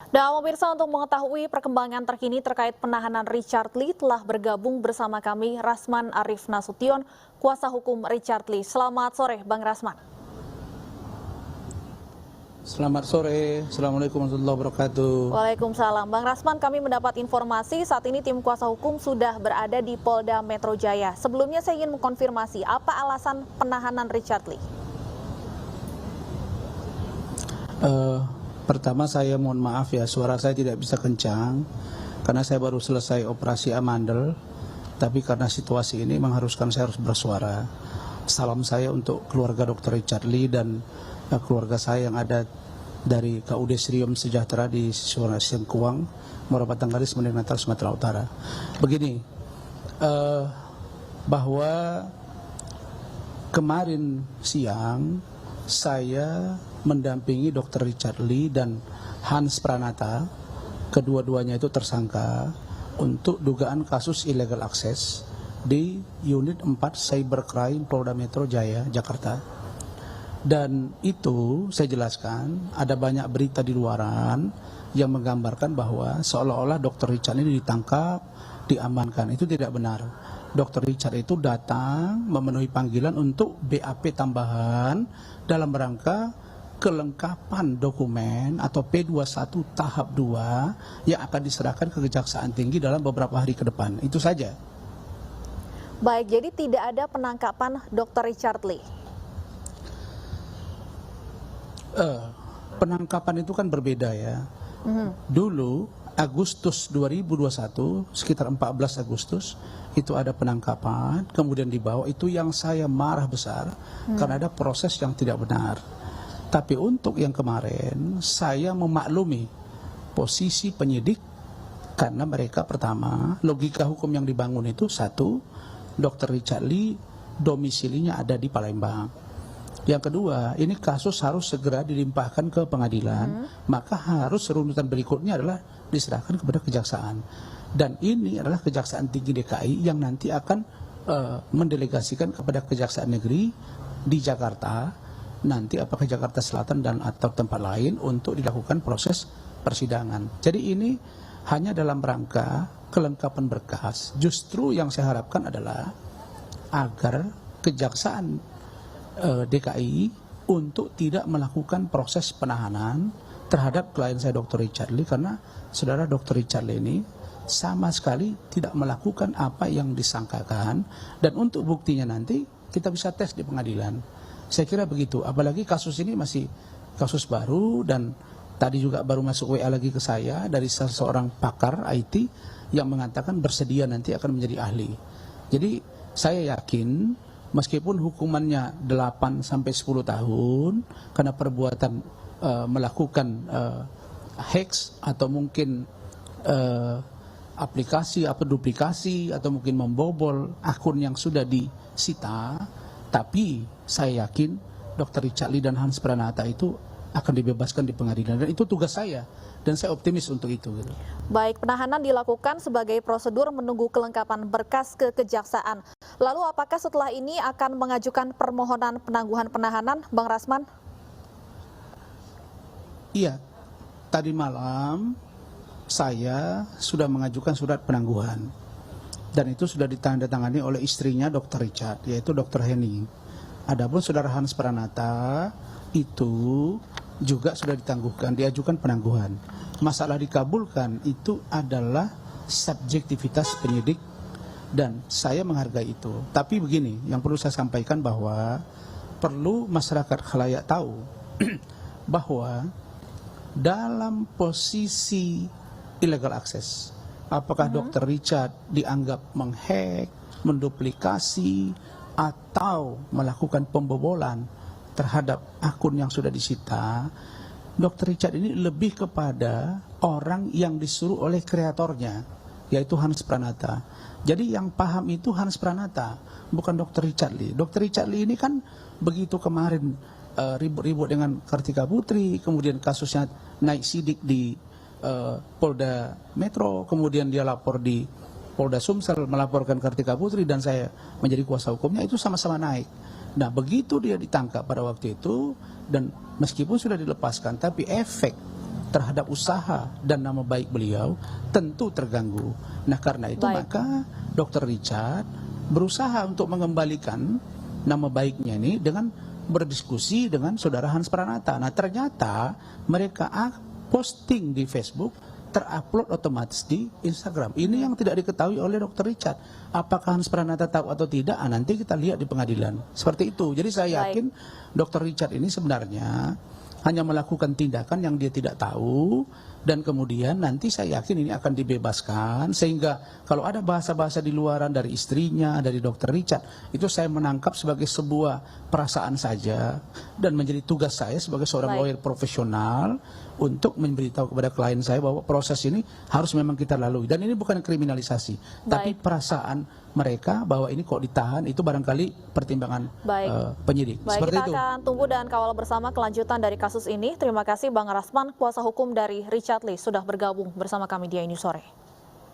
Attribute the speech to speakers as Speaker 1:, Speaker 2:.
Speaker 1: Dan pemirsa, untuk mengetahui perkembangan terkini terkait penahanan Richard Lee telah bergabung bersama kami Rasman Arif Nasution, kuasa hukum Richard Lee. Selamat sore Bang Rasman.
Speaker 2: Selamat sore, Assalamualaikum warahmatullahi wabarakatuh.
Speaker 1: Waalaikumsalam. Bang Rasman, kami mendapat informasi saat ini tim kuasa hukum sudah berada di Polda Metro Jaya. Sebelumnya saya ingin mengkonfirmasi, apa alasan penahanan Richard Lee?
Speaker 2: Pertama saya mohon maaf ya, suara saya tidak bisa kencang karena saya baru selesai operasi amandel, tapi karena situasi ini mengharuskan saya harus bersuara. Salam saya untuk keluarga Dr. Richard Lee dan keluarga saya yang ada dari KUD Srium Sejahtera di Sengkuang, Muara Batanghari, Semenanjung Natal, Sumatera Utara. Begini, bahwa kemarin siang saya mendampingi Dr. Richard Lee dan Hans Pranata, kedua-duanya itu tersangka untuk dugaan kasus illegal access di Unit 4 Cybercrime Polda Metro Jaya, Jakarta. Dan itu saya jelaskan, ada banyak berita di luaran yang menggambarkan bahwa seolah-olah Dr. Richard ini ditangkap, diamankan. Itu tidak benar. Dr. Richard itu datang memenuhi panggilan untuk BAP tambahan dalam rangka kelengkapan dokumen atau P21 tahap 2 yang akan diserahkan ke Kejaksaan Tinggi dalam beberapa hari ke depan. Itu saja.
Speaker 1: Baik, jadi tidak ada penangkapan Dr. Richard Lee?
Speaker 2: Penangkapan itu kan berbeda ya. Dulu Agustus 2021, sekitar 14 Agustus, itu ada penangkapan, kemudian dibawa, itu yang saya marah besar karena ada proses yang tidak benar. Tapi untuk yang kemarin, saya memaklumi posisi penyidik karena mereka pertama, logika hukum yang dibangun itu satu, Dr. Richard Lee domisilinya ada di Palembang. Yang kedua, ini kasus harus segera dilimpahkan ke pengadilan, maka harus runutan berikutnya adalah diserahkan kepada kejaksaan. Dan ini adalah Kejaksaan Tinggi DKI yang nanti akan mendelegasikan kepada Kejaksaan Negeri di Jakarta, nanti apakah Jakarta Selatan dan atau tempat lain untuk dilakukan proses persidangan. Jadi ini hanya dalam rangka kelengkapan berkas. Justru yang saya harapkan adalah agar Kejaksaan DKI untuk tidak melakukan proses penahanan terhadap klien saya Dr. Richard Lee, karena saudara Dr. Richard Lee ini sama sekali tidak melakukan apa yang disangkakan, dan untuk buktinya nanti kita bisa tes di pengadilan. Saya kira begitu, apalagi kasus ini masih kasus baru, dan tadi juga baru masuk WA lagi ke saya dari seseorang pakar IT yang mengatakan bersedia nanti akan menjadi ahli. Jadi saya yakin meskipun hukumannya 8 sampai 10 tahun karena perbuatan melakukan hoax atau mungkin aplikasi atau duplikasi atau mungkin membobol akun yang sudah disita, tapi saya yakin Dr. Richard Lee dan Hans Pranata itu akan dibebaskan di pengadilan, dan itu tugas saya dan saya optimis untuk itu.
Speaker 1: Baik, penahanan dilakukan sebagai prosedur menunggu kelengkapan berkas ke kejaksaan. Lalu apakah setelah ini akan mengajukan permohonan penangguhan penahanan, Bang Rasman?
Speaker 2: Iya, tadi malam saya sudah mengajukan surat penangguhan, dan itu sudah ditandatangani oleh istrinya Dr. Richard, yaitu Dr. Henny. Adapun saudara Hans Pranata itu juga sudah ditangguhkan, diajukan penangguhan. Masalah dikabulkan itu adalah subjektivitas penyidik, dan saya menghargai itu. Tapi begini, yang perlu saya sampaikan bahwa perlu masyarakat khalayak tahu bahwa dalam posisi illegal access, apakah Dr. Richard dianggap menghack, menduplikasi, atau melakukan pembobolan terhadap akun yang sudah disita, Dr. Richard ini lebih kepada orang yang disuruh oleh kreatornya, yaitu Hans Pranata. Jadi yang paham itu Hans Pranata, bukan Dr. Richard Lee. Dr. Richard Lee ini kan begitu kemarin ribut-ribut dengan Kartika Putri, kemudian kasusnya naik sidik di Polda Metro, kemudian dia lapor di Polda Sumsel melaporkan Kartika Putri, dan saya menjadi kuasa hukumnya, itu sama-sama naik. Nah, begitu dia ditangkap pada waktu itu, dan meskipun sudah dilepaskan, tapi efek terhadap usaha dan nama baik beliau tentu terganggu. Nah, karena itu maka Dr. Richard berusaha untuk mengembalikan nama baiknya ini dengan berdiskusi dengan saudara Hans Pranata. Nah, ternyata mereka posting di Facebook terupload otomatis di Instagram. Ini yang tidak diketahui oleh Dr. Richard. Apakah Hans Pranata tahu atau tidak? Nanti kita lihat di pengadilan. Seperti itu. Jadi saya yakin Dr. Richard ini sebenarnya hanya melakukan tindakan yang dia tidak tahu, dan kemudian nanti saya yakin ini akan dibebaskan, sehingga kalau ada bahasa-bahasa di luaran dari istrinya, dari Dr. Richard, itu saya menangkap sebagai sebuah perasaan saja, dan menjadi tugas saya sebagai seorang lawyer profesional untuk memberitahu kepada klien saya bahwa proses ini harus memang kita lalui, dan ini bukan kriminalisasi, tapi perasaan mereka bahwa ini kok ditahan, itu barangkali pertimbangan penyidik.
Speaker 1: Baik,
Speaker 2: Seperti
Speaker 1: kita
Speaker 2: itu.
Speaker 1: akan tunggu dan kawal bersama kelanjutan dari kasus ini. Terima kasih Bang Rasman, kuasa hukum dari Richard Lee, sudah bergabung bersama kami di iNews Sore.